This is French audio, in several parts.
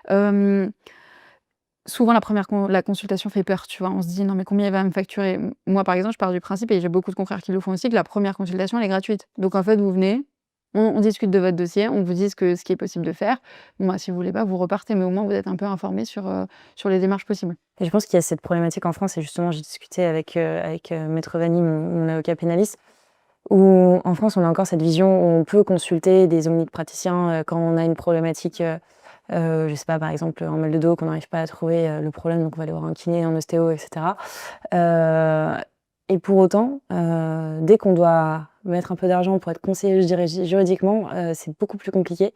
Hem, Souvent la consultation fait peur, tu vois? On se dit: «Non mais combien il va me facturer?» Moi, par exemple, je pars du principe et j'ai beaucoup de confrères qui le font aussi, que la première consultation, elle est gratuite. Donc en fait, vous venez, on discute de votre dossier, on vous dit ce qui est possible de faire. Bon, bah, si vous voulez pas, vous repartez, mais au moins vous êtes un peu informés sur les démarches possibles. Et je pense qu'il y a cette problématique en France et justement j'ai discuté avec Maître Vanni, mon avocat pénaliste, où en France on a encore cette vision où on peut consulter des omnipraticiens, quand on a une problématique, je sais pas, par exemple en mal de dos, qu'on n'arrive pas à trouver, le problème, donc on va aller voir un kiné, un ostéo et cetera. Et pour autant, dès qu'on doit mettre un peu d'argent pour être conseillé, je dirais, juridiquement, c'est beaucoup plus compliqué.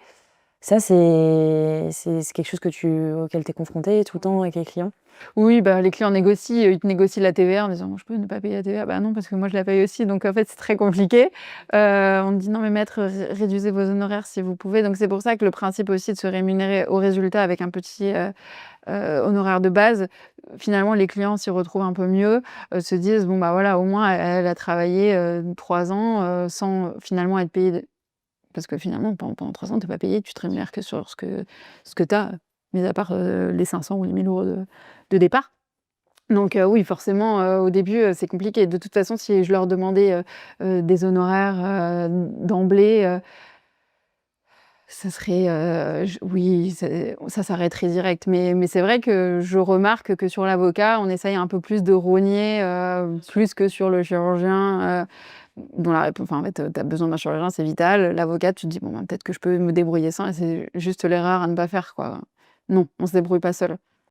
Ça, c'est quelque chose auquel tu es confronté tout le temps avec les clients? Oui, bah, les clients négocient, ils te négocient la TVA en disant: «Je peux ne pas payer la TVA?» Bah, non, parce que moi je la paye aussi, donc en fait, c'est très compliqué. On me dit: «Non mais maître, réduisez vos honoraires si vous pouvez». Donc c'est pour ça que le principe aussi de se rémunérer au résultat avec un petit, honoraire de base, finalement les clients s'y retrouvent un peu mieux, se disent: «Bon, bah, voilà, au moins elle a travaillé, 3 ans, sans finalement être payée de» parce que finalement pendant 3 ans, tu es pas payé, tu te rémunères que sur ce que tu as, mis à part, les 500 ou les 1 000 € de départ. Donc oui, forcément, au début, c'est compliqué. De toute façon, si je leur demandais, des honoraires, d'emblée, ça serait, j oui, ça s'arrêterait direct. Mais c'est vrai que je remarque que sur l'avocat, on essaye un peu plus de rogner, plus que sur le chirurgien, dont la répo enfin, en fait, tu as besoin d'un chirurgien, c'est vital. L'avocat, tu te dis: «Bon, ben, peut-être que je peux me débrouiller sans» et c'est juste l'erreur à ne pas faire, quoi. Non, on se débrouille pas seul.